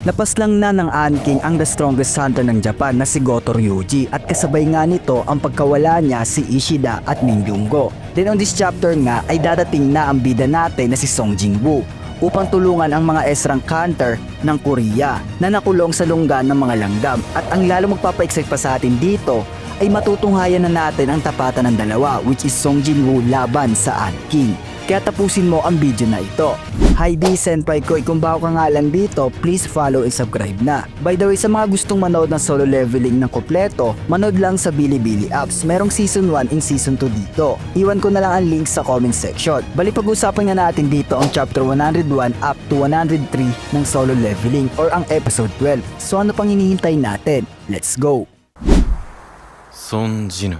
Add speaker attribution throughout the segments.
Speaker 1: Napaslang na ng Ant King ang the strongest hunter ng Japan na si Goto Ryuji at kasabay nga nito ang pagkawala niya si Ishida at Mingyungo. Then on this chapter nga ay dadating na ang bida natin na si Song Jinwoo upang tulungan ang mga S-rank hunter ng Korea na nakulong sa lungga ng mga langgam. At ang lalo magpapa-excite pa sa atin dito ay matutunghayan na natin ang tapatan ng dalawa, which is Song Jinwoo laban sa Ant King. Kaya tapusin mo ang video na ito. Hi di senpai ko, kung bago ka nga lang dito, please follow and subscribe na. By the way, sa mga gustong manood ng solo leveling ng kompleto, manood lang sa Bilibili apps. Merong season 1 and season 2 dito. Iwan ko na lang ang link sa comment section. Bali, pag-usapan nga natin dito ang chapter 101 up to 103 ng solo leveling or ang episode 12. So ano pang hinihintay natin? Let's go!
Speaker 2: 孫ジヌ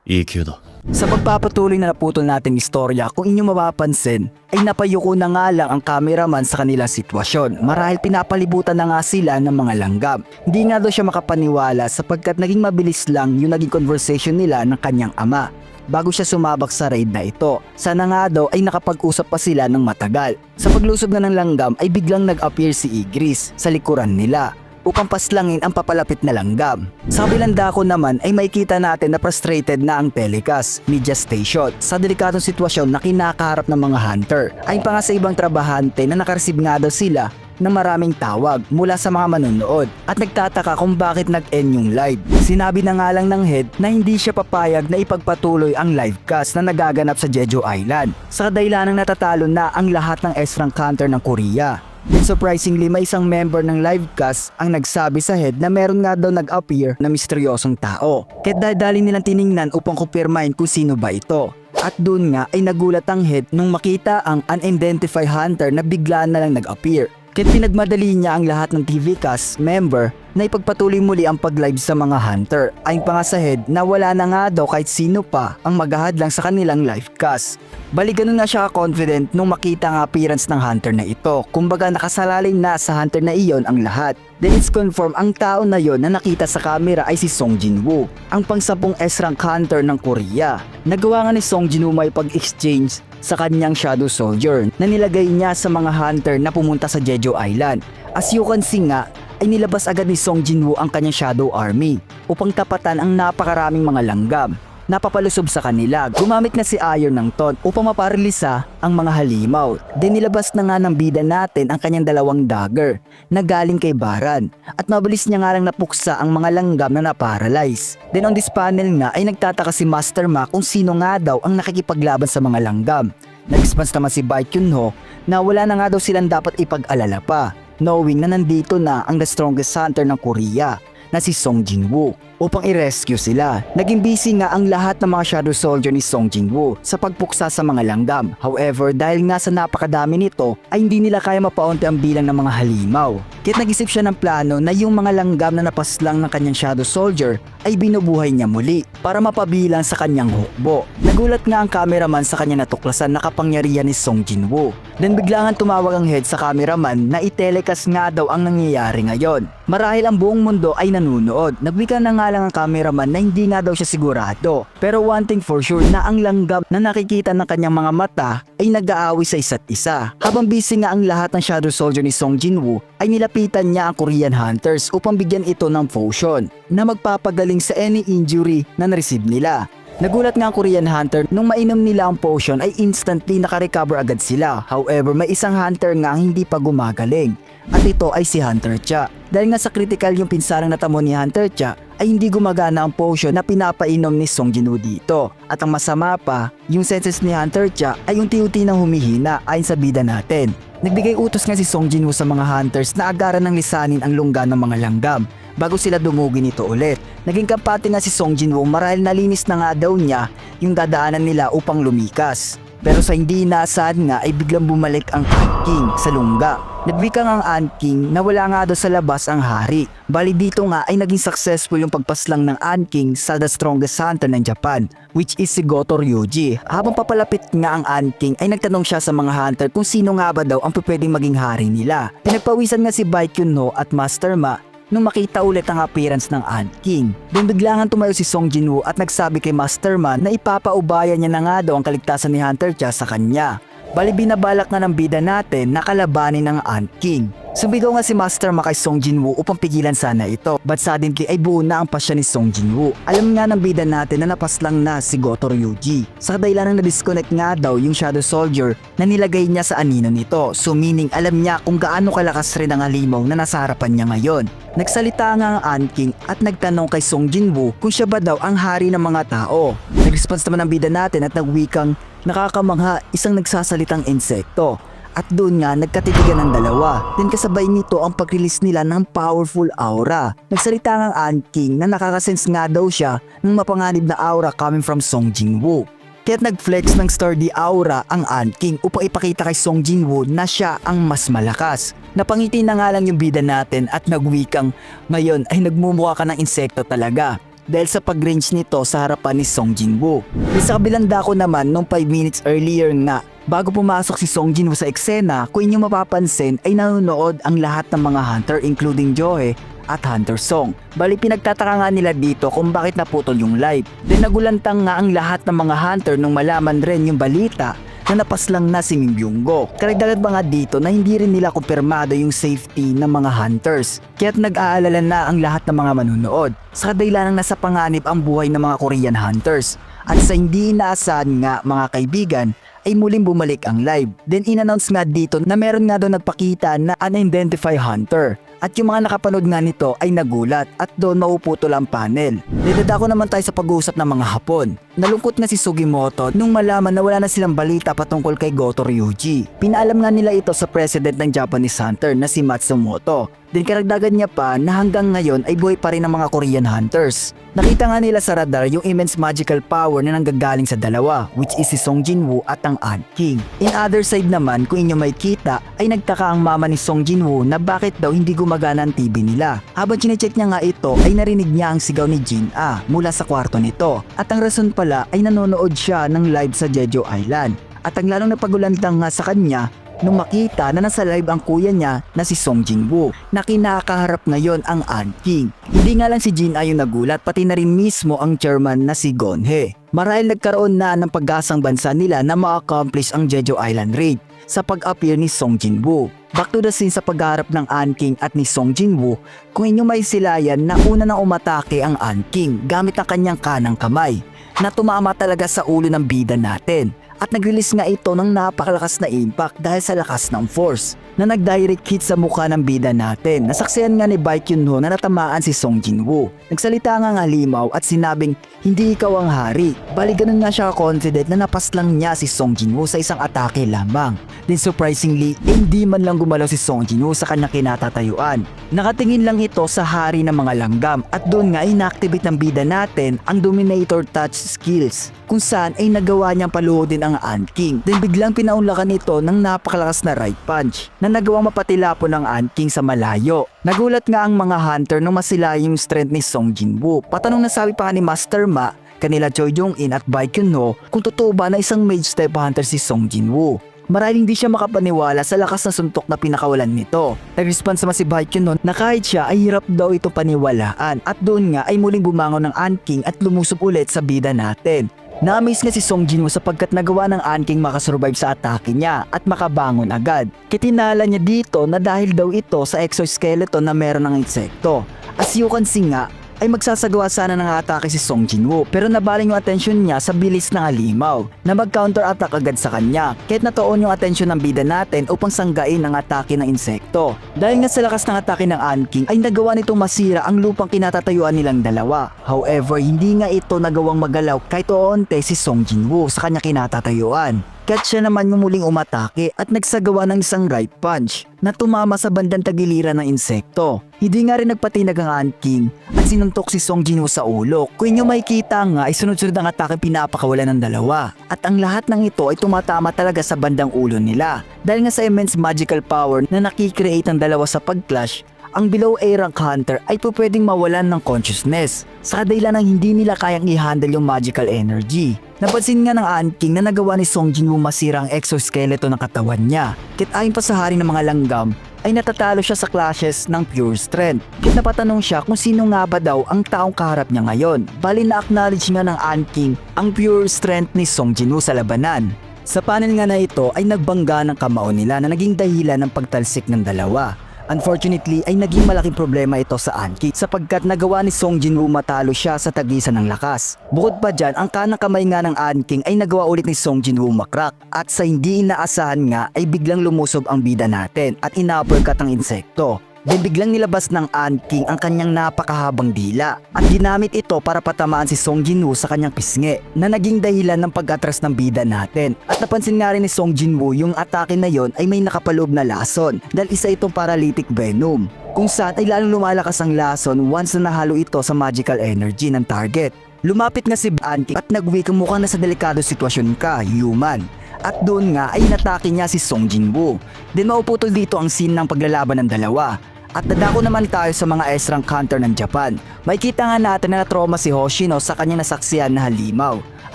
Speaker 2: EQ だ
Speaker 1: Sa pagpapatuloy na naputol nating istorya, kung inyong mapapansin, ay napayuko na nga lang ang cameraman sa kanilang sitwasyon marahil pinapalibutan na nga sila ng mga langgam. Hindi nga daw siya makapaniwala sapagkat naging mabilis lang yung naging conversation nila ng kanyang ama bago siya sumabak sa raid na ito. Sana nga daw ay nakapag-usap pa sila ng matagal. Sa paglusob na ng langgam ay biglang nag-appear si Igris sa likuran nila upang paslangin ang papalapit na langgam. Sa kabilang dako naman ay makikita natin na frustrated na ang telecast media station sa delikatong sitwasyon na kinakaharap ng mga hunter. Ayon pa nga sa ibang trabahante na nakareceive nga daw sila ng maraming tawag mula sa mga manonood at nagtataka kung bakit nag-end yung live. Sinabi na nga lang ng head na hindi siya papayag na ipagpatuloy ang livecast na nagaganap sa Jeju Island sa kadahilanang natatalo na ang lahat ng S-rank hunter ng Korea. Then surprisingly, may isang member ng livecast ang nagsabi sa head na meron nga daw nag-appear na misteryosong tao. Kaya dadali nilang tiningnan upang kumpirmahin kung sino ba ito. At doon nga ay nagulat ang head nung makita ang unidentified hunter na bigla na lang nag-appear. Kaya pinagmadali niya ang lahat ng TV cast member na ipagpatuloy muli ang pag-live sa mga hunter. Ayon pa nga sa head na wala na nga daw kahit sino pa ang maghahadlang sa kanilang livecast. Bali ganun na siya ka-confident nung makita ang appearance ng hunter na ito. Kumbaga nakasalalay na sa hunter na iyon ang lahat. Then it's confirmed ang tao na yon na nakita sa camera ay si Song Jinwoo, ang pang-10 S-rank hunter ng Korea. Nagawa nga ni Song Jinwoo may pag-exchange sa kanyang Shadow Soldier na nilagay niya sa mga hunter na pumunta sa Jeju Island. As you can see nga, ay nilabas agad ni Song Jinwoo ang kanyang Shadow Army upang tapatan ang napakaraming mga langgam. Napapalusob sa kanila. Gumamit na si Iron ng taunt upang maparilisa ang mga halimaw. Then nilabas na nga ng bida natin ang kanyang 2 dagger na galing kay Baran at mabilis niya nga lang napuksa ang mga langgam na naparalyze. Then on this panel nga ay nagtataka si Master Ma kung sino nga daw ang nakikipaglaban sa mga langgam. Nag-response naman si Baekhyunho na wala na nga daw silang dapat ipag-alala pa, knowing na nandito na ang the strongest hunter ng Korea na si Song Jinwoo upang i-rescue sila. Naging busy nga ang lahat ng mga Shadow Soldier ni Song Jinwoo sa pagpuksa sa mga langgam. However, dahil nga sa napakadami nito ay hindi nila kaya mapaunti ang bilang ng mga halimaw. Kaya't nag-isip siya ng plano na yung mga langgam na napaslang ng kanyang Shadow Soldier ay binubuhay niya muli para mapabilang sa kanyang hukbo. Nagulat nga ang cameraman sa kanya natuklasan na kapangyarihan ni Song Jinwoo. Then biglangan tumawag ang head sa cameraman na i-telecast nga daw ang nangyayari ngayon. Marahil ang buong mundo ay nanunood. Nagwika na nga lang ang cameraman na hindi nga daw siya sigurado. Pero one thing for sure na ang langgam na nakikita ng kanyang mga mata ay nag-aaway sa isa't isa. Habang busy nga ang lahat ng Shadow Soldier ni Song Jinwoo ay nilapitan niya ang Korean hunters upang bigyan ito ng potion na magpapagaling sa any injury na na-receive nila. Nagulat nga ang Korean hunter nung mainom nila ang potion ay instantly nakarecover agad sila. However, may isang hunter nga ang hindi pa gumagaling at ito ay si Hunter Cha. Dahil nga sa critical yung pinsarang natamo ni Hunter Cha ay hindi gumagana ang potion na pinapainom ni Song Jinwoo dito. At ang masama pa, yung senses ni Hunter Cha ay unti-unti nang humihina ayon sa bida natin. Nagbigay utos nga si Song Jinwoo sa mga hunters na agaran ng lisanin ang lungga ng mga langgam bago sila dumugin ito ulit. Naging kampante nga si Song Jinwoo marahil nalinis na nga daw niya yung dadaanan nila upang lumikas. Pero sa hindi inaasahan nga ay biglang bumalik ang Ant King sa lungga. Nagwika nga ang Ant King na wala nga daw sa labas ang hari. Bali dito nga ay naging successful yung pagpaslang ng Ant King sa the strongest hunter ng Japan, which is si Goto Ryuji. Habang papalapit nga ang Ant King ay nagtanong siya sa mga hunter kung sino nga ba daw ang pwedeng maging hari nila. Pinagpawisan nga si Baekhyunho at Master Ma nung makita ulit ang appearance ng Ant King. Then biglangan tumayo si Song Jinwoo at nagsabi kay Masterman na ipapaubayan niya na nga daw ang kaligtasan ni Hunter Cha sa kanya. Bali binabalak na ng bida natin na kalabanin ng Ant King. Sumigaw nga si Master Ma kay Song Jinwoo upang pigilan sana ito, but suddenly ay buo na ang pasya ni Song Jinwoo. Alam nga ng bida natin na napaslang na si Goto Ryuji. Sa kadahilan ng na-disconnect nga daw yung Shadow Soldier na nilagay niya sa anino nito, so meaning alam niya kung gaano kalakas rin ang halimaw na nasa harapan niya ngayon. Nagsalita nga ang Ant King at nagtanong kay Song Jinwoo kung siya ba daw ang hari ng mga tao. Nag-response naman ang bida natin at nagwikang nakakamangha, isang nagsasalitang insekto. At doon nga nagkatitigan ng dalawa. Then kasabay nito ang pag-release nila ng powerful aura. Nagsalita nga ang Ant King na nakakasense nga daw siya ng mapanganib na aura coming from Song Jinwoo. Kaya't nag-flex ng sturdy aura ang Ant King upang ipakita kay Song Jinwoo na siya ang mas malakas. Napangiti na nga lang yung bida natin at nagwikang ngayon ay nagmumukha ka ng insekto talaga. Dahil sa pag-range nito sa harapan ni Song Jinwoo. Sa kabilang dako naman nung 5 minutes earlier nga, bago pumasok si Song Jinwoo sa eksena, kung inyong mapapansin ay nanonood ang lahat ng mga hunter including Joe at Hunter Song. Bali pinagtataka nga nila dito kung bakit naputol yung live. Then nagulantang nga ang lahat ng mga hunter nung malaman rin yung balita na napaslang na si Min Byung-go. Karagdagan pa nga dito na hindi rin nila kumpirmado yung safety ng mga hunters. Kaya't nag-aalala na ang lahat ng mga manunood. Sa kadahilan ng nasa panganib ang buhay ng mga Korean hunters. At sa hindi inaasahan nga mga kaibigan, ay muling bumalik ang live. Then in-announce nga dito na meron nga daw nagpakita na unidentified hunter. At yung mga nakapanood nga nito ay nagulat at doon mauputol ang panel. Dedadako naman tayo sa pag-uusap ng mga Hapon. Nalungkot nga si Sugimoto nung malaman na wala na silang balita patungkol kay Goto Ryuji. Pinaalam nga nila ito sa president ng Japanese Hunter na si Matsumoto. Din karagdagan niya pa na hanggang ngayon ay buhay pa rin ang mga Korean hunters. Nakita nga nila sa radar yung immense magical power na nanggagaling sa dalawa, which is si Song Jinwoo at ang Ant King. In other side naman, kung inyo may kita, ay nagtaka ang mama ni Song Jinwoo na bakit daw hindi gumagana ang TV nila. Habang chinecheck niya nga ito, ay narinig niya ang sigaw ni Jin-ah mula sa kwarto nito. At ang rason pala ay nanonood siya ng live sa Jeju Island. At ang lalong napagulantang nga sa kanya, nung makita na nasa live ang kuya niya na si Song Jinwoo na kinakaharap ngayon ang Ant King. Hindi nga lang si Jin-ah yung nagulat, pati na rin mismo ang chairman na si Gon-hye. Marahil nagkaroon na ng pag-asang bansa nila na ma-accomplish ang Jeju Island raid sa pag-appear ni Song Jinwoo. Back to the scene sa pagharap ng Ant King at ni Song Jinwoo, kung inyo may silayan na una nang umatake ang Ant King gamit ang kanyang kanang kamay na tumama talaga sa ulo ng bida natin. At nag-release nga ito ng napakalakas na impact dahil sa lakas ng force na nag-direct hit sa mukha ng bida natin. Nasaksihan nga ni Baekhyun-ho na natamaan si Song Jinwoo. Nagsalita nga ng halimaw at sinabing hindi ikaw ang hari. Bali ganun nga siya confident na napaslang niya si Song Jinwoo sa isang atake lamang. Then surprisingly, hindi man lang gumalaw si Song Jinwoo sa kanyang kinatatayuan. Nakatingin lang ito sa hari ng mga langgam at doon nga inactivate ng bida natin ang Dominator Touch skills kung saan ay nagawa niyang paluhodin ang Ant King. Then biglang pinaunlakan ito ng napakalakas na right punch na nagawang mapatilapon ng Ant King sa malayo. Nagulat nga ang mga hunter nung masila yung strength ni Song Jinwoo. Patanong na sabi pa ni Master Ma, kanila Choi Jong-in at Baekhyun-ho kung totoo ba na isang mage type hunter si Song Jinwoo. Marahil hindi siya makapaniwala sa lakas na suntok na pinakawalan nito. Nag-response naman si Baekhyun na kahit siya ay hirap daw ito paniwalaan at doon nga ay muling bumangon ng Ant King at lumusob ulit sa bida natin. Na-amaze nga si Song Jinwoo sapagkat nagawa ng Ant King makasurvive sa atake niya at makabangon agad. Kitinala niya dito na dahil daw ito sa exoskeleton na meron ng insekto. As you can see nga, ay magsasagawa sana ng atake si Song Jinwoo pero nabaling yung atensyon niya sa bilis ng halimaw na mag-counter-attack agad sa kanya kahit natuon yung atensyon ng bida natin upang sanggain ang atake ng insekto. Dahil nga sa lakas ng atake ng Ant King ay nagawa nitong masira ang lupang kinatatayuan nilang dalawa. However, hindi nga ito nagawang magalaw kahit oonte si Song Jinwoo sa kanya kinatatayuan. Kaya't siya naman yung muling umatake at nagsagawa ng isang right punch na tumama sa bandang tagiliran ng insekto. Hindi nga rin nagpatinag ang Ant King at sinuntok si Song Jinwoo sa ulo. Kung inyo makikita nga ay sunod-sunod ang atake pinapakawalan ng dalawa. At ang lahat ng ito ay tumatama talaga sa bandang ulo nila. Dahil nga sa immense magical power na nakikreate ng dalawa sa pag-clash, ang below A rank hunter ay pwedeng mawalan ng consciousness sa kadahilan ng hindi nila kayang i-handle yung magical energy. Napansin nga ng Ant King na nagawa ni Song Jinwoo masira ang exoskeleton ng katawan niya. Kit ayon pa sa hari ng mga langgam ay natatalo siya sa clashes ng pure strength. Kit napatanong siya kung sino nga ba daw ang taong kaharap niya ngayon. Bali na-acknowledge nga ng Ant King ang pure strength ni Song Jinwoo sa labanan. Sa panel nga na ito ay nagbangga ng kamao nila na naging dahilan ng pagtalsik ng dalawa. Unfortunately ay naging malaking problema ito sa Anki sapagkat nagawa ni Song Jinwoo matalo siya sa tagisan ng lakas. Bukod pa dyan, ang kanang kamay nga ng Anking ay nagawa ulit ni Song Jinwoo makrak at sa hindi inaasahan nga ay biglang lumusob ang bida natin at ina-uppercut ang insekto. Then biglang nilabas ng Anking ang kanyang napakahabang dila at ginamit ito para patamaan si Song Jinwoo sa kanyang pisngi na naging dahilan ng pag-atras ng bida natin. At napansin nga rin ni Song Jinwoo yung atake na yon ay may nakapaloob na lason dahil isa itong paralytic venom kung saan ay lalong lumalakas ang lason once na nahalo ito sa magical energy ng target. Lumapit nga si Anking at nagwikang mukhang nasa delikado sitwasyon ka, human. At doon nga ay natake niya si Song Jinwoo. Then mauputol dito ang scene ng paglalaban ng dalawa. At dadako naman tayo sa mga S-rank counter ng Japan. Makikita nga natin na na-trauma si Hoshino sa kanyang nasaksihan na halimaw.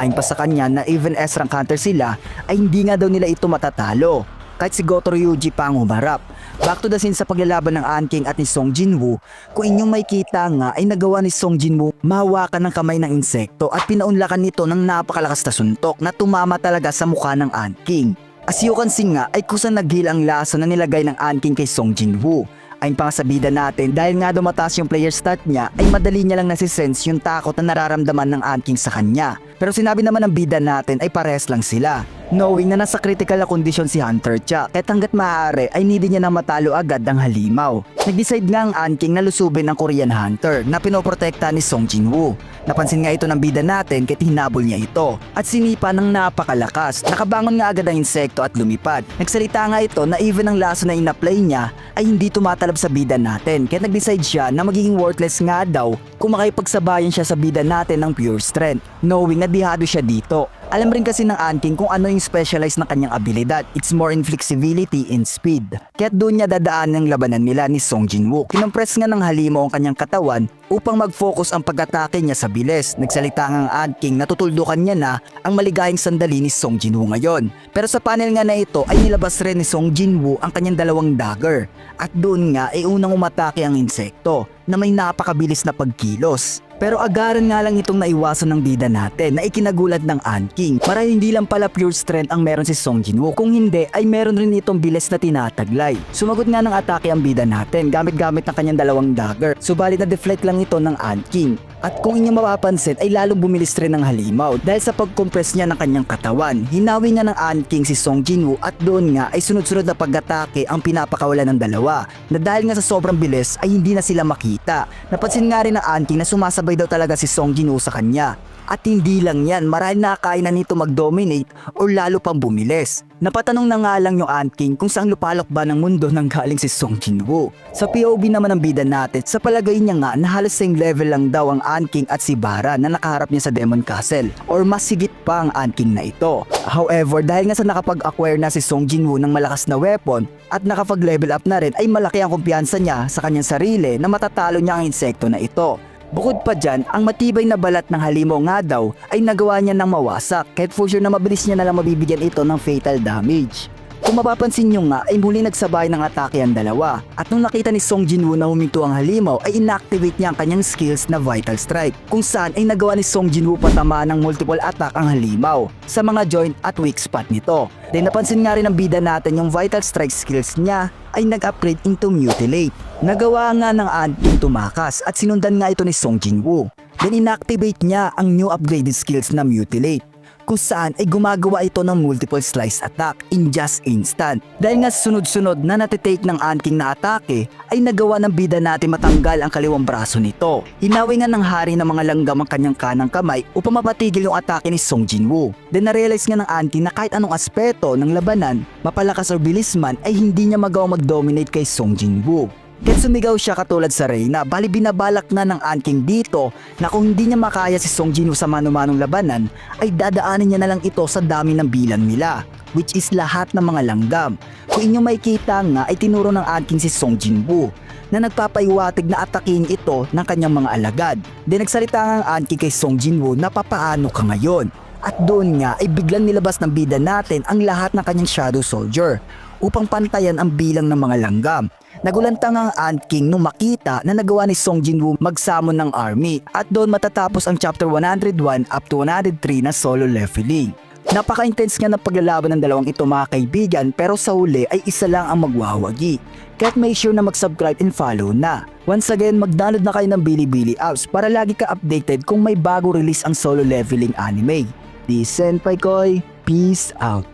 Speaker 1: Ayon pa sa kanya na even S-rank counter sila ay hindi nga daw nila ito matatalo. Kahit si Goto Ryuji pa ang humarap. Back to the scene sa paglalaban ng Anking at ni Song Jinwoo, kung inyong makikita nga ay nagawa ni Song Jinwoo mahawakan ng kamay ng insekto at pinaunlakan nito ng napakalakas na suntok na tumama talaga sa mukha ng Anking. As you can see nga ay kusang naghil ang laso na nilagay ng Anking kay Song Jinwoo. Ayon pa sa bida natin, dahil nga dumataas yung player stat niya ay madali niya lang nasisense yung takot na nararamdaman ng Anking sa kanya. Pero sinabi naman ng bida natin ay pares lang sila. Knowing na nasa critical na kondisyon si Hunter Cha, kahit hanggat maaari ay need niya na matalo agad ang halimaw. Nag-decide nga ang Anking na lusubin ang Korean Hunter na pinoprotekta ni Song Jinwoo. Napansin nga ito ng bida natin kahit hinabol niya ito at sinipa ng napakalakas. Nakabangon nga agad ang insekto at lumipad. Nagsalita nga ito na even ang laso na in-apply niya ay hindi tumatalab sa bida natin kaya nag-decide siya na magiging worthless nga daw kung makipagsabayan siya sa bida natin ng pure strength, knowing na dihado siya dito. Alam rin kasi ng Anking kung ano yung specialized na kanyang abilidad. It's more in flexibility and speed. Kaya't doon niya dadaan ng labanan nila ni Song Jinwoo. Kinompress nga ng halimaw ang kanyang katawan upang mag-focus ang pag-atake niya sa bilis. Nagsalita nga ang Anking na tutuldukan niya na ang maligayang sandali ni Song Jinwoo ngayon. Pero sa panel nga na ito ay nilabas rin ni Song Jinwoo ang kanyang dalawang dagger. At doon nga ay unang umatake ang insekto na may napakabilis na pagkilos. Pero agaran nga lang itong naiwasan ng bida natin na ikinagulat ng Anking. Marahil hindi lang pala pure strength ang meron si Song Jinwoo, kung hindi ay meron rin itong bilis na tinataglay. Sumagot nga ng atake ang bida natin gamit-gamit ng kanyang dalawang dagger. Subalit na deflect lang ito ng Anking. At kung inyong mapapansin ay lalong bumilis rin ng halimaw dahil sa pag-compress niya ng kanyang katawan. Hinawi nga ng Anking si Song Jinwoo at doon nga ay sunod-sunod na pag-atake ang pinapakawalan ng dalawa. Na dahil nga sa sobrang bilis ay hindi na sila makita. Napansin nga rin ng Anking na sumasabay daw talaga si Song Jinwoo sa kanya. At hindi lang yan, marahil nakakain na nito mag-dominate o lalo pang bumilis. Napatanong na nga lang yung Anking kung saan lupalok ba ng mundo nang galing si Song Jinwoo. Sa POV naman ng bida natin, sa palagay niya nga na halos same level lang daw ang Anking at si Bara na nakaharap niya sa Demon Castle or mas sigit pa ang Anking na ito. However, dahil nga sa nakapag-acquire na si Song Jinwoo ng malakas na weapon at nakapag-level up na rin ay malaki ang kumpiyansa niya sa kanyang sarili na matatalo niya ang insekto na ito. Bukod pa dyan, ang matibay na balat ng halimaw nga daw ay nagawa niya ng mawasak kahit for sure na mabilis niya na lang mabibigyan ito ng fatal damage. Kung mapapansin nyo nga ay muli nagsabay ng atake ang dalawa at nung nakita ni Song Jinwoo na huminto ang halimaw ay inactivate niya ang kanyang skills na Vital Strike kung saan ay nagawa ni Song Jinwoo patama ng multiple attack ang halimaw sa mga joint at weak spot nito. Then napansin nga rin ng bida natin yung Vital Strike skills niya ay nag-upgrade into Mutilate. Nagawa nga ng Anking tumakas at sinundan nga ito ni Song Jinwoo. Then inactivate niya ang new upgraded skills na Mutilate kung saan ay gumagawa ito ng multiple slice attack in just instant. Dahil nga sunod-sunod na natitake ng Anking na atake ay nagawa ng bida natin matanggal ang kaliwang braso nito. Hinawi nga ng hari ng mga langgam ang kanyang kanang kamay upang mapatigil yung atake ni Song Jinwoo. Then na-realize nga ng Anking na kahit anong aspeto ng labanan, mapalakas o bilis man ay hindi niya magawa mag-dominate kay Song Jinwoo. Kaya sumigaw siya katulad sa Reyna, bali binabalak na ng Anking dito na kung hindi niya makaya si Song Jinwoo sa mano-manong labanan ay dadaanin niya na lang ito sa dami ng bilang nila, which is lahat ng mga langgam. Kung inyo makikita nga ay tinuro ng Anking si Song Jinwoo na nagpapaiwatig na atakin ito ng kanyang mga alagad. Then nagsalita nga ang Anking kay Song Jinwoo na papaano ka ngayon. At doon nga ay biglang nilabas ng bida natin ang lahat ng kanyang Shadow Soldier upang pantayan ang bilang ng mga langgam. Nagulantang ang Anking nung makita na nagawa ni Song Jinwoo mag-summon ng army at doon matatapos ang chapter 101 up to 103 na solo leveling. Napaka-intense nga ng paglalaban ng dalawang ito mga kaibigan, pero sa huli ay isa lang ang magwawagi. Kaya't make sure na mag-subscribe and follow na. Once again, mag-download na kayo ng Bilibili apps para lagi ka updated kung may bago release ang solo leveling anime. This is Senpai Koy, peace out.